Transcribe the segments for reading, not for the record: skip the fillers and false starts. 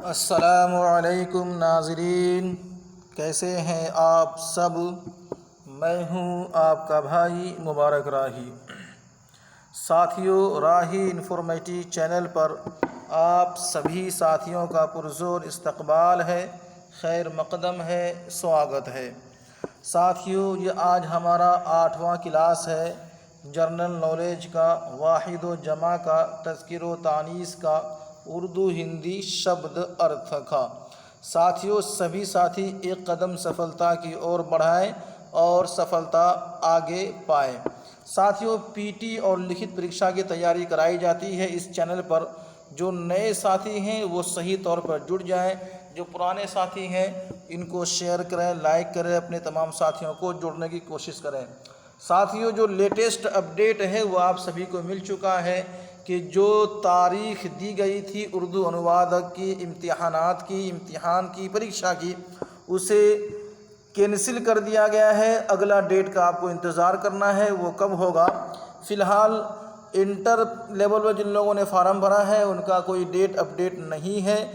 السلام علیکم ناظرین، کیسے ہیں آپ سب؟ میں ہوں آپ کا بھائی مبارک راہی۔ ساتھیوں، راہی انفارمیٹیو چینل پر آپ سبھی ساتھیوں کا پرزور استقبال ہے، خیر مقدم ہے، سواگت ہے۔ ساتھیوں، یہ آج ہمارا 8واں کلاس ہے، جنرل نالج کا، واحد و جمع کا، تذکیر و تانیث کا، اردو ہندی شبد ارتھ کا۔ ساتھیوں، سبھی ساتھی ایک قدم سفلتا کی اور بڑھائیں اور سفلتا آگے پائیں۔ ساتھیوں، پی ٹی اور لکھت پریکشا کی تیاری کرائی جاتی ہے اس چینل پر۔ جو نئے ساتھی ہیں وہ صحیح طور پر جڑ جائیں، جو پرانے ساتھی ہیں ان کو شیئر کریں، لائک کریں، اپنے تمام ساتھیوں کو جوڑنے کی کوشش کریں۔ ساتھیوں، جو لیٹسٹ اپڈیٹ ہے وہ آپ سبھی کو مل چکا ہے کہ جو تاریخ دی گئی تھی اردو انوادک کی امتحان کی پریکشا کی، اسے کینسل کر دیا گیا ہے۔ اگلا ڈیٹ کا آپ کو انتظار کرنا ہے، وہ کب ہوگا؟ فی الحال انٹر لیول میں جن لوگوں نے فارم بھرا ہے ان کا کوئی ڈیٹ اپڈیٹ نہیں ہے،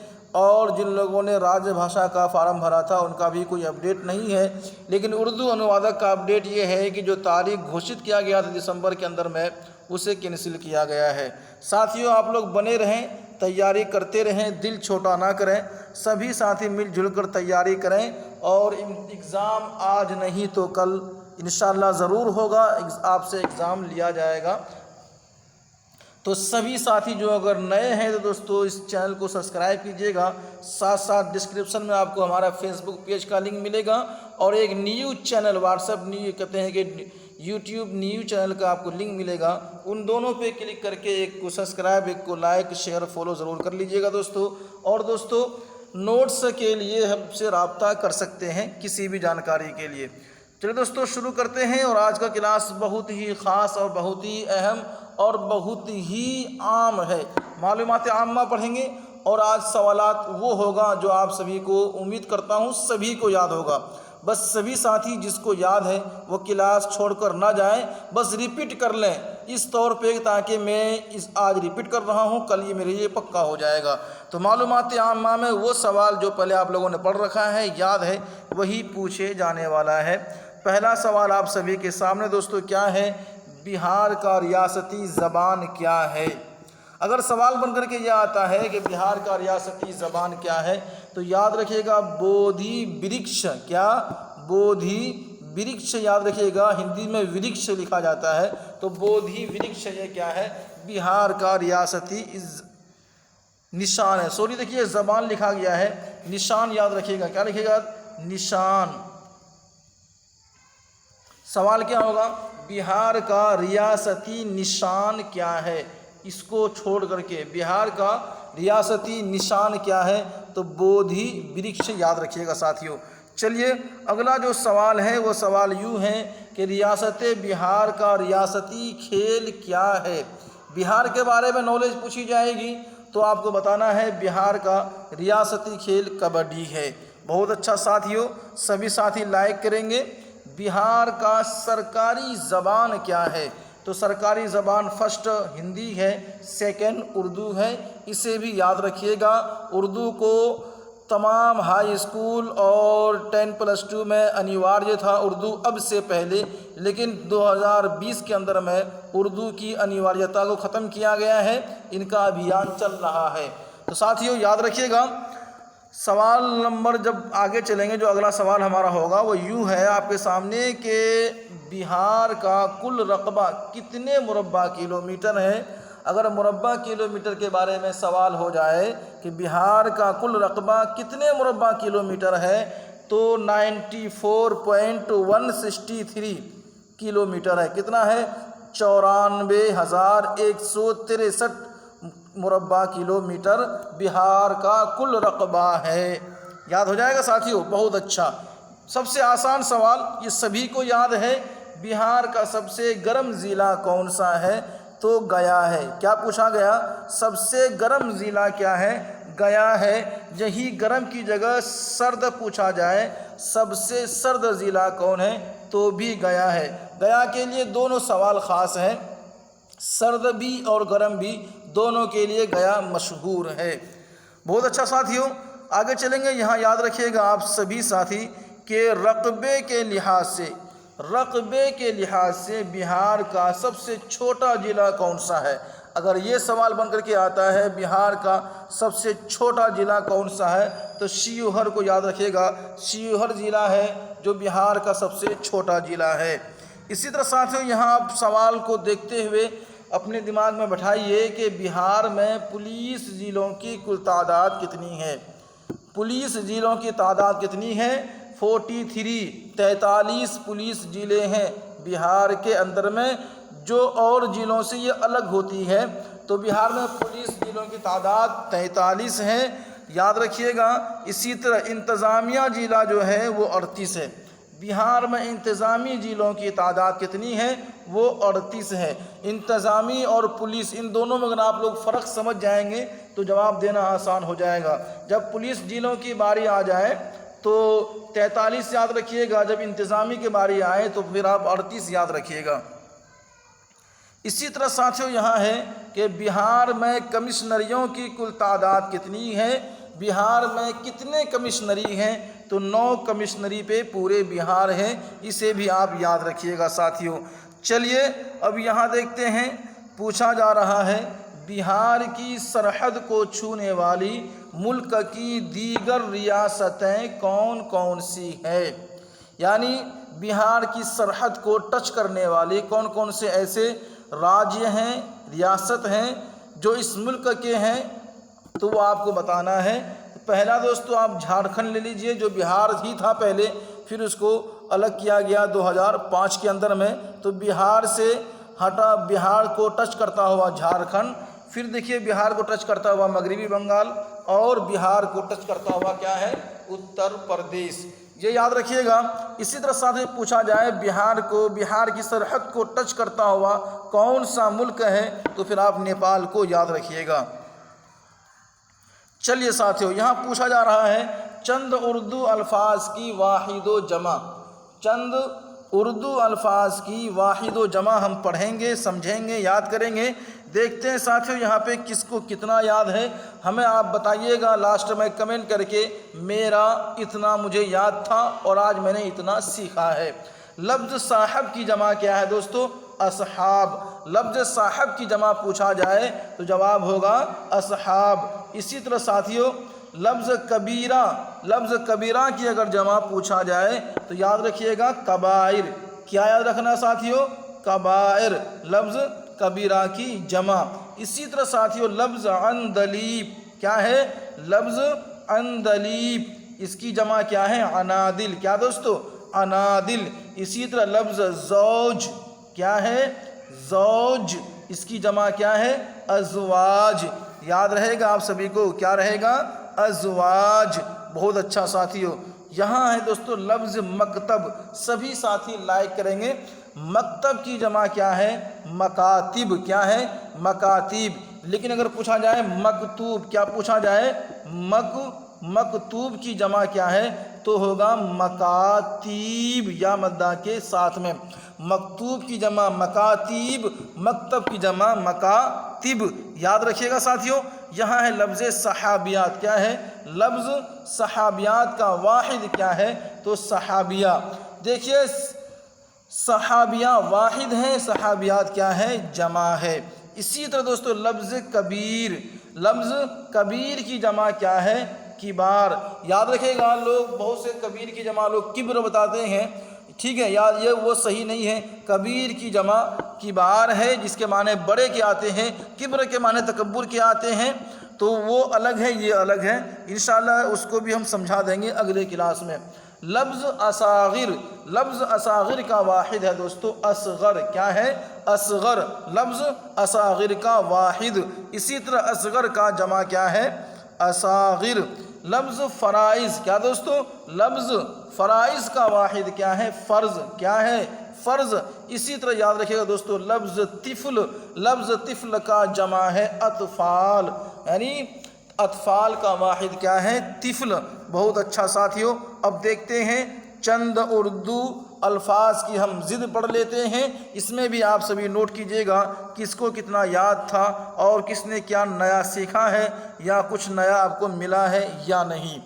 اور جن لوگوں نے راج بھاشا کا فارم بھرا تھا ان کا بھی کوئی اپڈیٹ نہیں ہے۔ لیکن اردو انوادک کا اپڈیٹ یہ ہے کہ جو تاریخ گھوشت کیا گیا تھا دسمبر کے اندر میں، اسے کینسل کیا گیا ہے۔ ساتھیوں، آپ لوگ بنے رہیں، تیاری کرتے رہیں، دل چھوٹا نہ کریں، سبھی ساتھی مل جل کر تیاری کریں، اور ایگزام آج نہیں تو کل انشاءاللہ ضرور ہوگا، آپ سے ایگزام لیا جائے گا۔ تو سبھی ساتھی جو اگر نئے ہیں تو دوستو اس چینل کو سبسکرائب کیجیے گا، ساتھ ساتھ ڈسکرپشن میں آپ کو ہمارا فیس بک پیج کا لنک ملے گا، اور ایک new channel what's app new کہتے ہیں کہ یوٹیوب نیو چینل کا آپ کو لنک ملے گا، ان دونوں پہ کلک کر کے ایک کو سبسکرائب، ایک کو لائک، شیئر، فالو ضرور کر لیجیے گا دوستو۔ اور دوستو، نوٹس کے لیے ہم سے رابطہ کر سکتے ہیں کسی بھی جانکاری کے لیے۔ چلو دوستو شروع کرتے ہیں، اور آج کا کلاس بہت ہی خاص اور بہت ہی اہم اور بہت ہی عام ہے۔ معلومات عامہ پڑھیں گے، اور آج سوالات وہ ہوگا جو آپ سبھی کو، امید کرتا ہوں سبھی کو یاد ہوگا۔ بس سبھی ساتھی جس کو یاد ہے وہ کلاس چھوڑ کر نہ جائیں، بس ریپیٹ کر لیں اس طور پہ تاکہ میں آج ریپیٹ کر رہا ہوں، کل یہ میرے لیے پکا ہو جائے گا۔ تو معلومات عامہ میں وہ سوال جو پہلے آپ لوگوں نے پڑھ رکھا ہے، یاد ہے، وہی پوچھے جانے والا ہے۔ پہلا سوال آپ سبھی کے سامنے دوستو کیا ہے؟ بہار کا ریاستی زبان کیا ہے؟ اگر سوال بن کر کے یہ آتا ہے کہ بہار کا ریاستی زبان کیا ہے، تو یاد رکھیے گا بودھی برکش۔ کیا؟ بودھی برکش یاد رکھیے گا، ہندی میں ورکش لکھا جاتا ہے، تو بودھی برکش یہ کیا ہے؟ بہار کا ریاستی نشان ہے۔ سوری دیکھیے، زبان لکھا گیا ہے، نشان یاد رکھیے گا، کیا لکھے گا؟ نشان۔ سوال کیا ہوگا؟ بہار کا ریاستی نشان کیا ہے؟ اس کو چھوڑ کر کے بہار کا ریاستی نشان کیا ہے؟ تو بودھی برکش یاد رکھیے گا ساتھیوں۔ چلیے اگلا جو سوال ہے وہ سوال یوں ہے کہ ریاست بہار کا ریاستی کھیل کیا ہے؟ بہار کے بارے میں نالج پوچھی جائے گی تو آپ کو بتانا ہے بہار کا ریاستی کھیل کبڈی ہے۔ بہت اچھا ساتھیوں، سبھی ساتھی لائک کریں گے۔ بہار کا سرکاری زبان کیا ہے؟ تو سرکاری زبان فرسٹ ہندی ہے، سیکنڈ اردو ہے، اسے بھی یاد رکھیے گا۔ اردو کو تمام ہائی اسکول اور 10+2 میں انیواریہ تھا اردو اب سے پہلے، لیکن 2020 کے اندر میں اردو کی انیواریتا کو ختم کیا گیا ہے، ان کا ابھیان چل رہا ہے۔ تو ساتھیوں یاد رکھیے گا، سوال نمبر جب آگے چلیں گے جو اگلا سوال ہمارا ہوگا وہ یوں ہے آپ کے سامنے کہ بہار کا کل رقبہ کتنے مربع کلومیٹر ہے؟ اگر مربع کلومیٹر کے بارے میں سوال ہو جائے کہ بہار کا کل رقبہ کتنے مربع کلومیٹر ہے، تو 94.163 کلومیٹر ہے۔ کتنا ہے؟ 94,163 مربع کلومیٹر بہار کا کل رقبہ ہے۔ یاد ہو جائے گا ساتھیوں؟ بہت اچھا۔ سب سے آسان سوال، یہ سبھی کو یاد ہے، بہار کا سب سے گرم ضلع کون سا ہے؟ تو گیا ہے۔ کیا پوچھا گیا؟ سب سے گرم ضلع کیا ہے؟ گیا ہے۔ یہی گرم کی جگہ سرد پوچھا جائے، سب سے سرد ضلع کون ہے؟ تو بھی گیا ہے۔ گیا کے لیے دونوں سوال خاص ہیں، سرد بھی اور گرم بھی، دونوں کے لیے گیا مشہور ہے۔ بہت اچھا ساتھیوں، آگے چلیں گے۔ یہاں یاد رکھیے گا آپ سبھی ساتھی کہ رقبے کے لحاظ سے بہار کا سب سے چھوٹا ضلع کون سا ہے؟ اگر یہ سوال بن کر کے آتا ہے بہار کا سب سے چھوٹا ضلع کون سا ہے تو شیوہر کو یاد رکھیے گا، شیوہر ضلع ہے جو بہار کا سب سے چھوٹا ضلع ہے۔ اسی طرح ساتھیوں یہاں آپ سوال کو دیکھتے ہوئے اپنے دماغ میں بٹھائیے کہ بہار میں پولیس ضلعوں کی کل تعداد کتنی ہے؟ پولیس ضلعوں کی تعداد کتنی ہے؟ 43 پولیس ضلع ہیں بہار کے اندر میں، جو اور ضلعوں سے یہ الگ ہوتی ہے۔ تو بہار میں پولیس ضلعوں کی تعداد 43 ہے، یاد رکھیے گا۔ اسی طرح انتظامیہ ضلع جو ہے وہ 38 ہے۔ بہار میں انتظامی ضلعوں کی تعداد کتنی ہے؟ وہ 38 ہے۔ انتظامی اور پولیس ان دونوں میں اگر آپ لوگ فرق سمجھ جائیں گے تو جواب دینا آسان ہو جائے گا۔ جب پولیس ضلعوں کی باری آ جائے تو 43 یاد رکھیے گا، جب انتظامی کی باری آئے تو پھر آپ 38 یاد رکھیے گا۔ اسی طرح ساتھیوں یہاں ہے کہ بہار میں کمشنریوں کی کل تعداد کتنی ہے؟ بہار میں کتنے کمشنری ہیں؟ تو 9 کمشنری پہ پورے بہار ہیں، اسے بھی آپ یاد رکھیے گا ساتھیوں۔ چلیے اب یہاں دیکھتے ہیں، پوچھا جا رہا ہے بہار کی سرحد کو چھونے والی ملک کی دیگر ریاستیں کون کون سی ہیں؟ یعنی بہار کی سرحد کو ٹچ کرنے والی کون کون سے ایسے راجیہ ہیں، ریاست ہیں جو اس ملک کے ہیں، تو وہ آپ کو بتانا ہے۔ پہلا دوستو آپ جھارکھنڈ لے لیجئے، جو بہار ہی تھا پہلے، پھر اس کو الگ کیا گیا 2005 کے اندر میں، تو بہار سے ہٹا بہار کو ٹچ کرتا ہوا جھارکھنڈ، پھر دیکھیے بہار کو ٹچ کرتا ہوا مغربی بنگال، اور بہار کو ٹچ کرتا ہوا کیا ہے؟ اتر پردیش، یہ یاد رکھیے گا۔ اسی طرح ساتھ پوچھا جائے بہار کی سرحد کو ٹچ کرتا ہوا کون سا ملک ہے تو پھر آپ نیپال کو یاد رکھیے گا۔ چلیے ساتھیوں یہاں پوچھا جا رہا ہے چند اردو الفاظ کی واحد و جمع، چند اردو الفاظ کی واحد و جمع ہم پڑھیں گے، سمجھیں گے، یاد کریں گے۔ دیکھتے ہیں ساتھیوں یہاں پہ کس کو کتنا یاد ہے، ہمیں آپ بتائیے گا لاسٹ میں کمنٹ کر کے، میرا اتنا مجھے یاد تھا اور آج میں نے اتنا سیکھا ہے۔ لفظ صاحب کی جمع کیا ہے دوستو؟ اصحاب۔ لفظ صاحب کی جمع پوچھا جائے تو جواب ہوگا اصحاب۔ اسی طرح ساتھیوں لفظ کبیرہ کی اگر جمع پوچھا جائے تو یاد رکھیے گا کبائر۔ کیا یاد رکھنا ساتھیوں؟ کبائر، لفظ کبیرہ کی جمع۔ اسی طرح ساتھیوں لفظ عندلیب، کیا ہے؟ لفظ عندلیب، اس کی جمع کیا ہے؟ عنادل۔ کیا دوستو؟ عنادل۔ اسی طرح لفظ زوج، کیا ہے؟ زوج، اس کی جمع کیا ہے؟ ازواج۔ یاد رہے گا آپ سبھی کو، کیا رہے گا؟ ازواج۔ بہت اچھا ساتھیوں یہاں ہے دوستو لفظ مکتب، سبھی ساتھی لائک کریں گے۔ مکتب کی جمع کیا ہے؟ مکاتب۔ کیا ہے؟ مکاتب۔ لیکن اگر پوچھا جائے مکتوب، کیا پوچھا جائے؟ مکتوب کی جمع کیا ہے تو ہوگا مکاتیب، یا مدہ کے ساتھ میں۔ مکتوب کی جمع مکاتیب، مکتب کی جمع مکاتب۔ یاد رکھیے گا ساتھیوں یہاں ہے لفظ صحابیات۔ کیا ہے؟ لفظ صحابیات کا واحد کیا ہے تو صحابیہ۔ دیکھیے صحابیہ واحد ہے، صحابیات کیا ہے؟ جمع ہے۔ اسی طرح دوستو لفظ کبیر، لفظ کبیر کی جمع کیا ہے؟ کبار۔ یاد رکھے گا لوگ بہت سے کبیر کی جمع لوگ کبر بتاتے ہیں، ٹھیک ہے، یاد یہ وہ صحیح نہیں ہے۔ کبیر کی جمع کبار ہے، جس کے معنی بڑے کے آتے ہیں، کبر کے معنی تکبر کے آتے ہیں، تو وہ الگ ہے، یہ الگ ہے۔ انشاءاللہ اس کو بھی ہم سمجھا دیں گے اگلے کلاس میں۔ لفظ اصاغر، لفظ اصاغر کا واحد ہے دوستو اصغر۔ کیا ہے؟ اصغر، لفظ اصاغر کا واحد۔ اسی طرح اصغر کا جمع کیا ہے؟ اصاغر۔ لفظ فرائض، کیا دوستو؟ لفظ فرائض کا واحد کیا ہے؟ فرض۔ کیا ہے؟ فرض۔ اسی طرح یاد رکھیے گا دوستو لفظ طفل، لفظ طفل کا جمع ہے اطفال، یعنی اطفال کا واحد کیا ہے؟ طفل۔ بہت اچھا ساتھیوں اب دیکھتے ہیں چند اردو الفاظ کی ہم ضد پڑھ لیتے ہیں، اس میں بھی آپ سبھی نوٹ کیجئے گا کس کو کتنا یاد تھا اور کس نے کیا نیا سیکھا ہے یا کچھ نیا آپ کو ملا ہے یا نہیں۔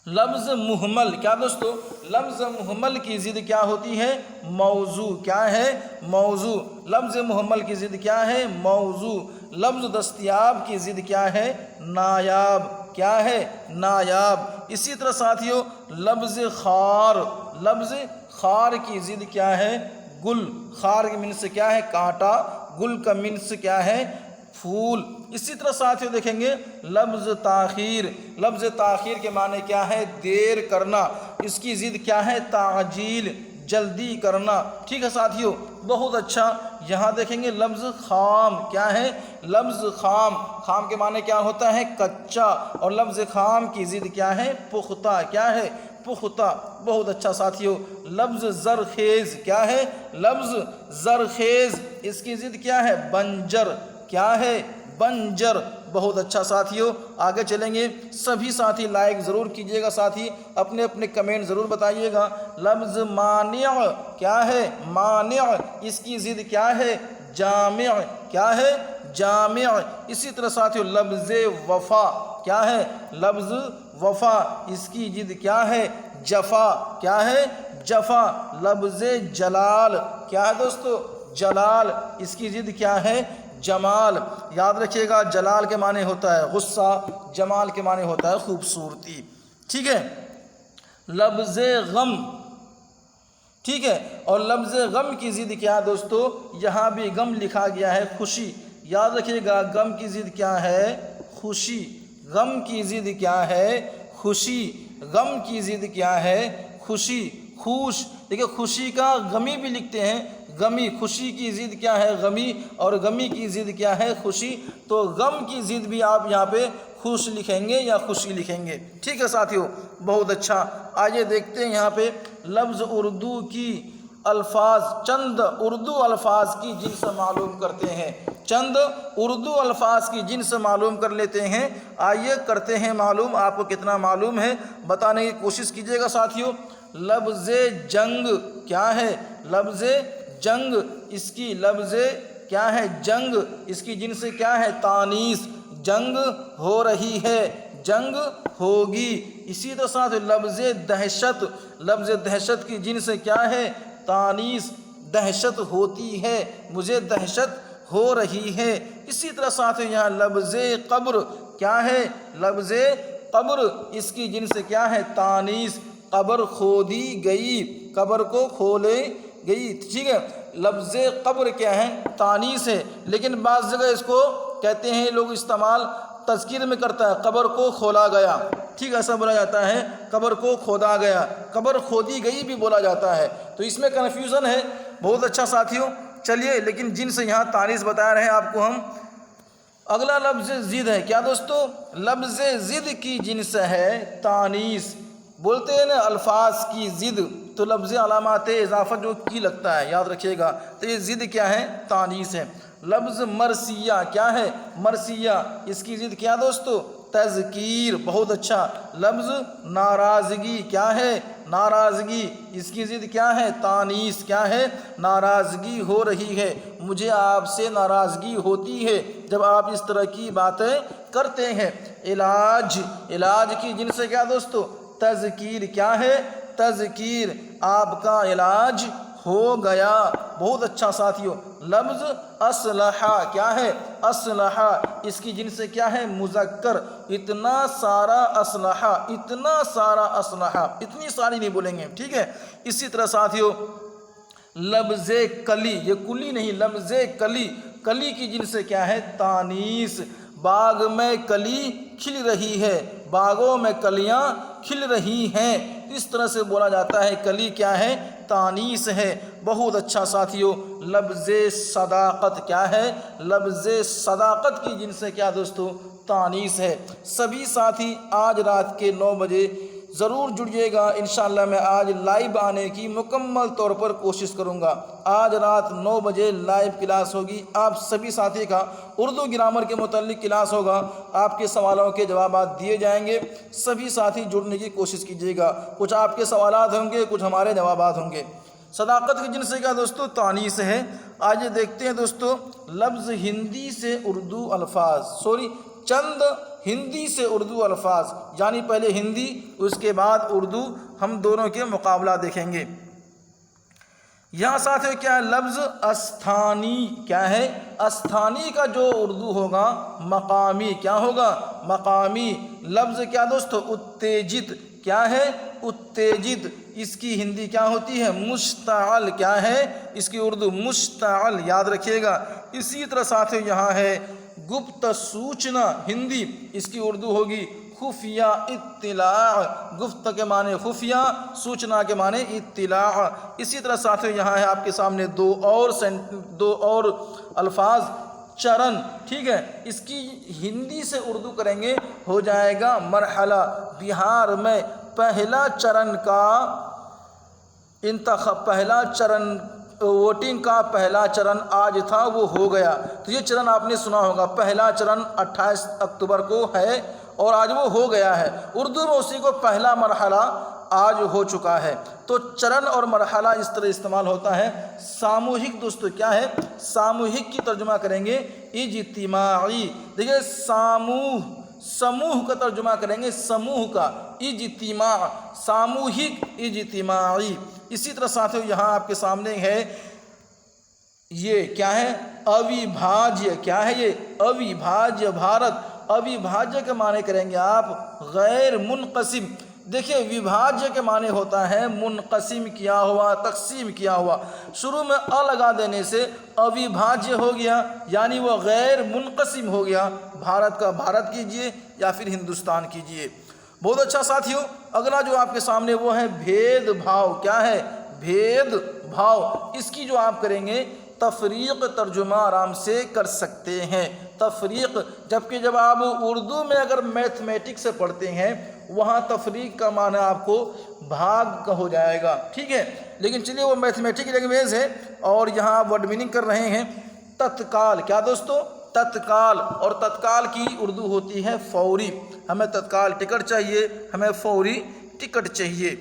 لفظ محمل، کیا دوستو؟ لفظ محمل کی ضد کیا ہوتی ہے؟ موضوع۔ کیا ہے؟ موضوع۔ لفظ محمل کی ضد کیا ہے؟ موضوع۔ لفظ دستیاب کی ضد کیا ہے؟ نایاب۔ کیا ہے؟ نایاب۔ اسی طرح ساتھیو لفظ خار، لفظ خار کی ضد کیا ہے؟ گل۔ خار کے مینس کیا ہے؟ کانٹا۔ گل کا مینس کیا ہے؟ پھول۔ اسی طرح ساتھیو دیکھیں گے لفظ تاخیر، لفظ تاخیر کے معنی کیا ہے؟ دیر کرنا، اس کی ضد کیا ہے؟ تعجیل، جلدی کرنا۔ ٹھیک ہے ساتھیو، بہت اچھا۔ یہاں دیکھیں گے لفظ خام، کیا ہے؟ لفظ خام، خام کے معنی کیا ہوتا ہے؟ کچا، اور لفظ خام کی ضد کیا ہے؟ پختہ۔ کیا ہے؟ پختہ۔ بہت اچھا ساتھیو۔ لفظ زرخیز، کیا ہے؟ لفظ زرخیز، اس کی ضد کیا ہے؟ بنجر۔ کیا ہے؟ بنجر۔ بہت اچھا ساتھیو، آگے چلیں گے۔ سبھی ساتھی لائک ضرور کیجئے گا، ساتھی اپنے اپنے کمنٹ ضرور بتائیے گا۔ لفظ مانع، کیا ہے؟ مانع، اس کی ضد کیا ہے؟ جامع۔ کیا ہے؟ جامع۔ اسی طرح ساتھیو لفظ وفا، کیا ہے؟ لفظ وفا، اس کی ضد کیا ہے؟ جفا۔ کیا ہے؟ جفا۔ لفظ جلال، کیا ہے دوستو؟ جلال، اس کی ضد کیا ہے؟ جمال۔ یاد رکھیے گا جلال کے معنی ہوتا ہے غصہ، جمال کے معنی ہوتا ہے خوبصورتی۔ ٹھیک ہے؟ لفظ غم، ٹھیک ہے، اور لفظ غم کی ضد کیا ہے دوستو؟ یہاں بھی غم لکھا گیا ہے خوشی۔ یاد رکھیے گا غم کی ضد کیا ہے؟ خوشی۔ غم کی ضد کیا ہے؟ خوشی۔ غم کی ضد کیا ہے؟ خوشی۔ خوش، دیکھیں خوشی کا غمی بھی لکھتے ہیں، غمی۔ خوشی کی ضد کیا ہے؟ غمی، اور غمی کی ضد کیا ہے؟ خوشی۔ تو غم کی ضد بھی آپ یہاں پہ خوش لکھیں گے یا خوشی لکھیں گے۔ ٹھیک ہے ساتھیو، بہت اچھا۔ آئیے دیکھتے ہیں یہاں پہ لفظ اردو کی الفاظ، چند اردو الفاظ کی جنس معلوم کرتے ہیں۔ چند اردو الفاظ کی جنس معلوم کر لیتے ہیں۔ آئیے کرتے ہیں معلوم، آپ کو کتنا معلوم ہے بتانے کی کوشش کیجیے گا ساتھیو۔ لفظ جنگ، کیا ہے؟ لفظ جنگ، اس کی لفظ کیا ہے؟ جنگ، اس کی جنس کیا ہے؟ تانیث۔ جنگ ہو رہی ہے، جنگ ہوگی۔ اسی طرح ساتھ لفظ دہشت، لفظ دہشت کی جنس کیا ہے؟ تانیث۔ دہشت ہوتی ہے، مجھے دہشت ہو رہی ہے۔ اسی طرح ساتھ یہاں لفظ قبر، کیا ہے؟ لفظ قبر، اس کی جنس کیا ہے؟ تانیث۔ قبر کھودی گئی، قبر کو کھولے گئی۔ ٹھیک ہے؟ لفظ قبر کیا ہے؟ تانیث ہے، لیکن بعض جگہ اس کو کہتے ہیں لوگ استعمال تذکیر میں کرتا ہے، قبر کو کھولا گیا۔ ٹھیک ہے، ایسا بولا جاتا ہے قبر کو کھودا گیا، قبر کھودی گئی بھی بولا جاتا ہے، تو اس میں کنفیوژن ہے۔ بہت اچھا ساتھیوں، چلیے لیکن جن سے یہاں تانیث بتا رہے ہیں آپ کو ہم۔ اگلا لفظ ضد ہے، کیا دوستو؟ لفظ ضد کی جنس ہے تانیث۔ بولتے ہیں نا الفاظ کی ضد، تو لفظ علامات اضافہ جو کی لگتا ہے، یاد رکھیے گا، تو یہ ضد کیا ہے؟ تانیث ہے۔ لفظ مرثیہ، کیا ہے؟ مرثیہ، اس کی ضد کیا دوستو؟ تذکیر۔ بہت اچھا۔ لفظ ناراضگی، کیا ہے؟ ناراضگی، اس کی ضد کیا ہے؟ تانیث۔ کیا ہے؟ ناراضگی ہو رہی ہے، مجھے آپ سے ناراضگی ہوتی ہے جب آپ اس طرح کی باتیں کرتے ہیں۔ علاج، علاج کی جنس کیا دوستو؟ تذکیر۔ کیا ہے؟ تذکیر، آپ کا علاج ہو گیا۔ بہت اچھا ساتھیو۔ لفظ اسلحہ، کیا ہے؟ اسلحہ، اس کی جنس کیا ہے؟ مذکر۔ اتنا سارا اسلحہ، اتنا سارا اسلحہ، اتنی ساری نہیں بولیں گے، ٹھیک ہے؟ اسی طرح ساتھیو لفظ کلی، یہ کلی نہیں، لفظ کلی، کلی کی جنس کیا ہے؟ تانیث۔ باغ میں کلی کھل رہی ہے، باغوں میں کلیاں کھل رہی ہیں، اس طرح سے بولا جاتا ہے۔ کلی کیا ہے؟ تانیث ہے۔ بہت اچھا ساتھیو۔ لفظ صداقت، کیا ہے؟ لفظ صداقت کی جنس کیا دوستو؟ تانیث ہے۔ سبھی ساتھی آج رات کے 9 بجے ضرور جڑیے گا۔ انشاءاللہ میں آج لائیو آنے کی مکمل طور پر کوشش کروں گا۔ آج رات 9 بجے لائیو کلاس ہوگی، آپ سبھی ساتھی کا اردو گرامر کے متعلق کلاس ہوگا، آپ کے سوالوں کے جوابات دیے جائیں گے، سبھی ساتھی جڑنے کی کوشش کیجیے گا۔ کچھ آپ کے سوالات ہوں گے، کچھ ہمارے جوابات ہوں گے۔ صداقت کے جنس کا دوستو تانیث ہے۔ آئیے دیکھتے ہیں دوستو، لفظ ہندی سے اردو الفاظ، چند ہندی سے اردو الفاظ، یعنی پہلے ہندی اس کے بعد اردو، ہم دونوں کے مقابلہ دیکھیں گے۔ یہاں ساتھ کیا ہے؟ لفظ استھانی، کیا ہے؟ استھانی کا جو اردو ہوگا مقامی، کیا ہوگا؟ مقامی۔ لفظ کیا دوستو؟ اتیجت، کیا ہے؟ اتیجت، اس کی ہندی کیا ہوتی ہے؟ مشتعل، کیا ہے؟ اس کی اردو مشتعل، یاد رکھیے گا۔ اسی طرح ساتھ یہاں ہے گپت سوچنا، ہندی، اس کی اردو ہوگی خفیہ اطلاع، گفت کے معنی خفیہ، سوچنا کے معنی اطلاع۔ اسی طرح ساتھ یہاں ہے آپ کے سامنے دو اور الفاظ، چرن، ٹھیک ہے، اس کی ہندی سے اردو کریں گے ہو جائے گا مرحلہ۔ بہار میں پہلا چرن ووٹنگ کا پہلا چرن آج تھا، وہ ہو گیا۔ تو یہ چرن آپ نے سنا ہوگا، پہلا چرن 28 اکتوبر کو ہے اور آج وہ ہو گیا ہے۔ اردو میں اسی کو پہلا مرحلہ آج ہو چکا ہے۔ تو چرن اور مرحلہ اس طرح استعمال ہوتا ہے۔ ساموہک دوستو کیا ہے؟ ساموہک کی ترجمہ کریں گے اجتماعی۔ دیکھیے سموہ کا ترجمہ کریں گے سموہ کا، اجتماع، ساموہک اجتماعی۔ اسی طرح ساتھیو یہاں آپ کے سامنے ہے یہ کیا ہے؟ اویبھاجیہ، کیا ہے یہ؟ اویبھاجیہ بھارت۔ اویبھاجیہ کے معنی کریں گے آپ غیر منقسم۔ دیکھیے وبھاجیہ کے معنی ہوتا ہے منقسم کیا ہوا، تقسیم کیا ہوا۔ شروع میں لگا دینے سے اویبھاجیہ ہو گیا، یعنی وہ غیر منقسم ہو گیا۔ بھارت کا بھارت کیجئے یا پھر ہندوستان کیجئے۔ بہت اچھا ساتھیو، اگلا جو آپ کے سامنے وہ ہے بھید بھاؤ، کیا ہے؟ بھید بھاؤ۔ اس کی جو آپ کریں گے تفریق ترجمہ آرام سے کر سکتے ہیں، تفریق۔ جبکہ جب آپ اردو میں اگر میتھمیٹکس سے پڑھتے ہیں وہاں تفریق کا معنی آپ کو بھاگ کا ہو جائے گا، ٹھیک ہے، لیکن چلیے وہ میتھمیٹک لینگویج ہے اور یہاں آپ ورڈ میننگ کر رہے ہیں۔ تتکال، کیا دوستو؟ تتکال، اور تتکال کی اردو ہوتی ہے فوری۔ ہمیں تتکال ٹکٹ چاہیے، ہمیں فوری ٹکٹ چاہیے۔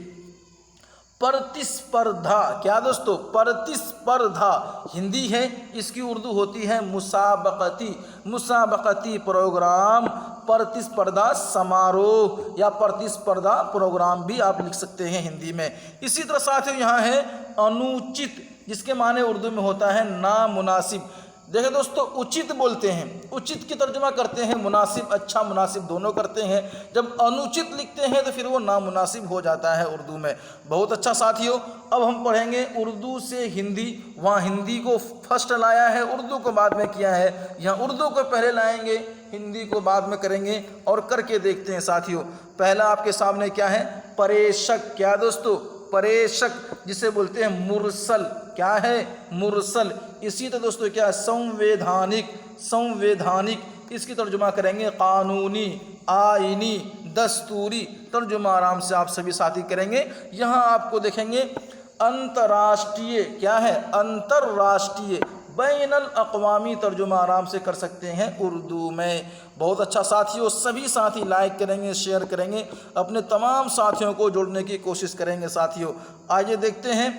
پرتسپردھا، کیا دوستو؟ پرتسپردھا ہندی ہے، اس کی اردو ہوتی ہے مسابقتی، مسابقتی پروگرام، پرتسپردھا سماروہ یا پرتسپردھا پروگرام بھی آپ لکھ سکتے ہیں ہندی میں۔ اسی طرح ساتھیو یہاں ہے انوچت، جس کے معنی اردو میں ہوتا ہے نامناسب۔ دیکھیں دوستو، اچت بولتے ہیں، اچت کی ترجمہ کرتے ہیں مناسب، اچھا، مناسب دونوں کرتے ہیں۔ جب انوچت لکھتے ہیں تو پھر وہ نامناسب ہو جاتا ہے اردو میں۔ بہت اچھا ساتھیو، اب ہم پڑھیں گے اردو سے ہندی۔ وہاں ہندی کو فرسٹ لایا ہے، اردو کو بعد میں کیا ہے، یہاں اردو کو پہلے لائیں گے، ہندی کو بعد میں کریں گے، اور کر کے دیکھتے ہیں ساتھیو۔ پہلا آپ کے سامنے کیا ہے؟ پریشک، کیا دوستو؟ پریشک، جسے بولتے ہیں مرسل، کیا ہے؟ مرسل۔ اسی طرح دوستو کیا ہے؟ سنویدھانک، سنویدھانک، اس کی ترجمہ کریں گے قانونی، آئینی، دستوری۔ ترجمہ آرام سے آپ سبھی ساتھی کریں گے۔ یہاں آپ کو دیکھیں گے انترراشٹریہ، کیا ہے؟ انترراشٹریہ، بین الاقوامی، ترجمہ آرام سے کر سکتے ہیں اردو میں۔ بہت اچھا ساتھیوں، سبھی ساتھی لائک کریں گے، شیئر کریں گے، اپنے تمام ساتھیوں کو جوڑنے کی کوشش کریں گے ساتھیوں۔ آئیے دیکھتے ہیں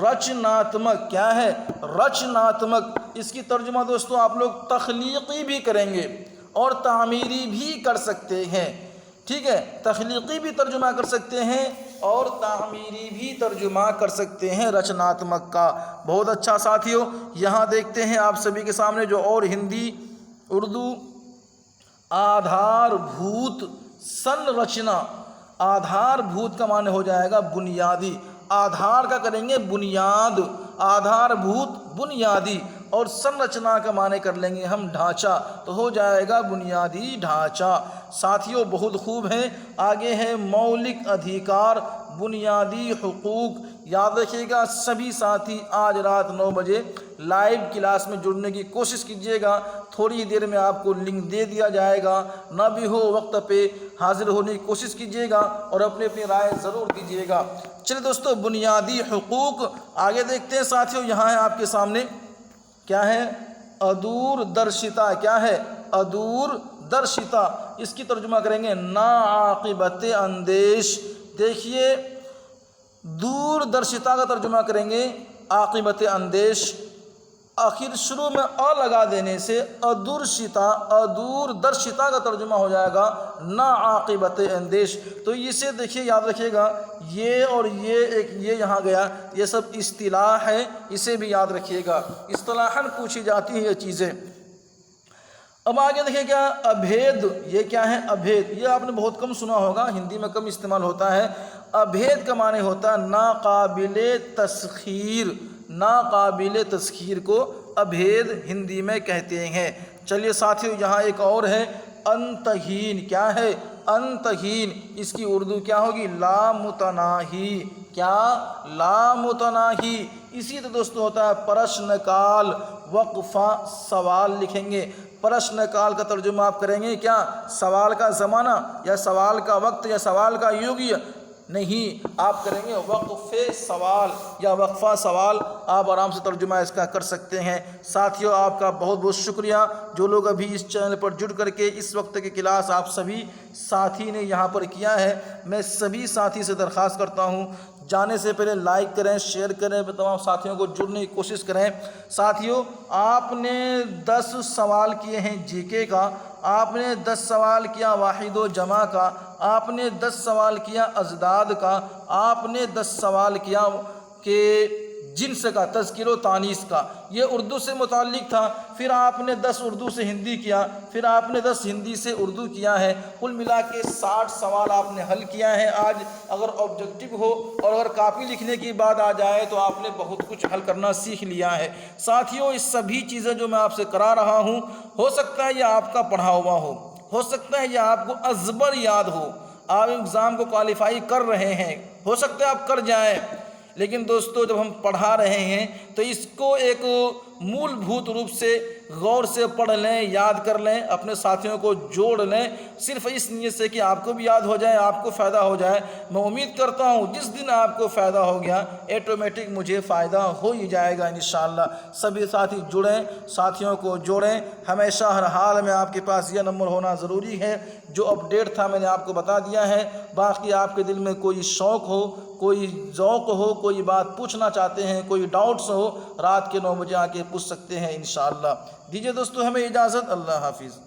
رچناتمک، کیا ہے؟ رچناتمک، اس کی ترجمہ دوستوں آپ لوگ تخلیقی بھی کریں گے اور تعمیری بھی کر سکتے ہیں، ٹھیک ہے، تخلیقی بھی ترجمہ کر سکتے ہیں اور تعمیری بھی ترجمہ کر سکتے ہیں رچناتمک کا۔ بہت اچھا ساتھیوں، یہاں دیکھتے ہیں آپ سبھی کے سامنے جو اور ہندی اردو آدھار بھوت سنرچنا۔ آدھار بھوت کا معنی ہو جائے گا بنیادی، آدھار کا کریں گے بنیاد، آدھار بھوت بنیادی، اور سنرچنا کا معنی کر لیں گے ہم ڈھانچہ، تو ہو جائے گا بنیادی ڈھانچہ۔ ساتھیوں بہت خوب ہے، آگے ہے مولک ادھیکار، بنیادی حقوق۔ یاد رکھیے گا سبھی ساتھی آج رات 9 بجے لائیو کلاس میں جڑنے کی کوشش کیجیے گا تھوڑی دیر میں آپ کو لنک دے دیا جائے گا، نہ بھی ہو وقت پہ حاضر ہونے کی کوشش کیجیے گا اور اپنی رائے ضرور دیجیے گا۔ چلیے دوستو، بنیادی حقوق آگے دیکھتے ہیں ساتھیوں۔ یہاں ہے آپ کے سامنے، کیا ہے؟ ادور درشتا۔ کیا ہے؟ ادور درشتا۔ اس کی ترجمہ کریں گے ناعاقبت اندیش۔ دیکھیے، دور درشتا کا ترجمہ کریں گے عاقبت اندیش، آخر شروع میں لگا دینے سے ادورشتا، ادور درشتا کا ترجمہ ہو جائے گا ناعاقبت اندیش۔ تو اسے دیکھیے، یاد رکھیے گا، یہ اور یہ یہاں گیا، یہ سب اصطلاح ہے، اسے بھی یاد رکھیے گا، اصطلاحاً پوچھی جاتی ہیں یہ چیزیں۔ اب آگے دیکھیں کیا؟ ابھید۔ یہ کیا ہے؟ ابھید۔ یہ آپ نے بہت کم سنا ہوگا، ہندی میں کم استعمال ہوتا ہے۔ ابھید کا معنی ہوتا ہے ناقابل تسخیر۔ ناقابل تسخیر کو ابھید ہندی میں کہتے ہیں۔ چلیے ساتھیو، یہاں ایک اور ہے انتہین۔ کیا ہے؟ انتہین۔ اس کی اردو کیا ہوگی؟ لامتناہی۔ کیا؟ لامتناہی۔ اسی تو دوستو ہوتا ہے پرشن کال، وقفہ سوال لکھیں گے۔ پرشن کال کا ترجمہ آپ کریں گے کیا؟ سوال کا زمانہ یا سوال کا وقت یا سوال کا یوگیہ؟ نہیں، آپ کریں گے وقف سوال یا وقفہ سوال۔ آپ آرام سے ترجمہ اس کا کر سکتے ہیں۔ ساتھیوں، آپ کا بہت بہت شکریہ جو لوگ ابھی اس چینل پر جڑ کر کے اس وقت کی کلاس آپ سبھی ساتھی نے یہاں پر کیا ہے۔ میں سبھی ساتھی سے درخواست کرتا ہوں، جانے سے پہلے لائک کریں، شیئر کریں، تمام ساتھیوں کو جڑنے کی کوشش کریں۔ ساتھیوں، آپ نے 10 سوال کیے ہیں جی کے کا، آپ نے 10 سوال کیا واحد و جمع کا، آپ نے 10 سوال کیا ازداد کا، آپ نے 10 سوال کیا کہ جنس کا، تذکیر و تانیث کا، یہ اردو سے متعلق تھا۔ پھر آپ نے 10 اردو سے ہندی کیا، پھر آپ نے 10 ہندی سے اردو کیا ہے۔ کل ملا کے 60 سوال آپ نے حل کیا ہے آج۔ اگر آبجیکٹو ہو اور اگر کاپی لکھنے کی بات آ جائے تو آپ نے بہت کچھ حل کرنا سیکھ لیا ہے۔ ساتھیوں، اس سبھی چیزیں جو میں آپ سے کرا رہا ہوں، ہو سکتا ہے یہ آپ کا پڑھا ہوا ہو سکتا ہے یہ آپ کو ازبر یاد ہو، آپ ایگزام کو کوالیفائی کر رہے ہیں، ہو سکتا ہے آپ کر جائیں، لیکن دوستو جب ہم پڑھا رہے ہیں تو اس کو ایک مول بھوت روپ سے غور سے پڑھ لیں، یاد کر لیں، اپنے ساتھیوں کو جوڑ لیں، صرف اس نیت سے کہ آپ کو بھی یاد ہو جائے، آپ کو فائدہ ہو جائے۔ میں امید کرتا ہوں جس دن آپ کو فائدہ ہو گیا ایٹومیٹک مجھے فائدہ ہو ہی جائے گا انشاءاللہ۔ سبھی ساتھی جڑیں، ساتھیوں کو جوڑیں، ہمیشہ ہر حال میں آپ کے پاس یہ نمبر ہونا ضروری ہے۔ جو اپڈیٹ تھا میں نے آپ کو بتا دیا ہے، باقی آپ کے دل میں کوئی شوق ہو، کوئی ذوق ہو، کوئی بات پوچھنا چاہتے ہیں، کوئی ڈاؤٹس ہو، رات کے 9 بجے آ کے پوچھ سکتے ہیں انشاءاللہ۔ دیجیے دوستو ہمیں اجازت، اللہ حافظ۔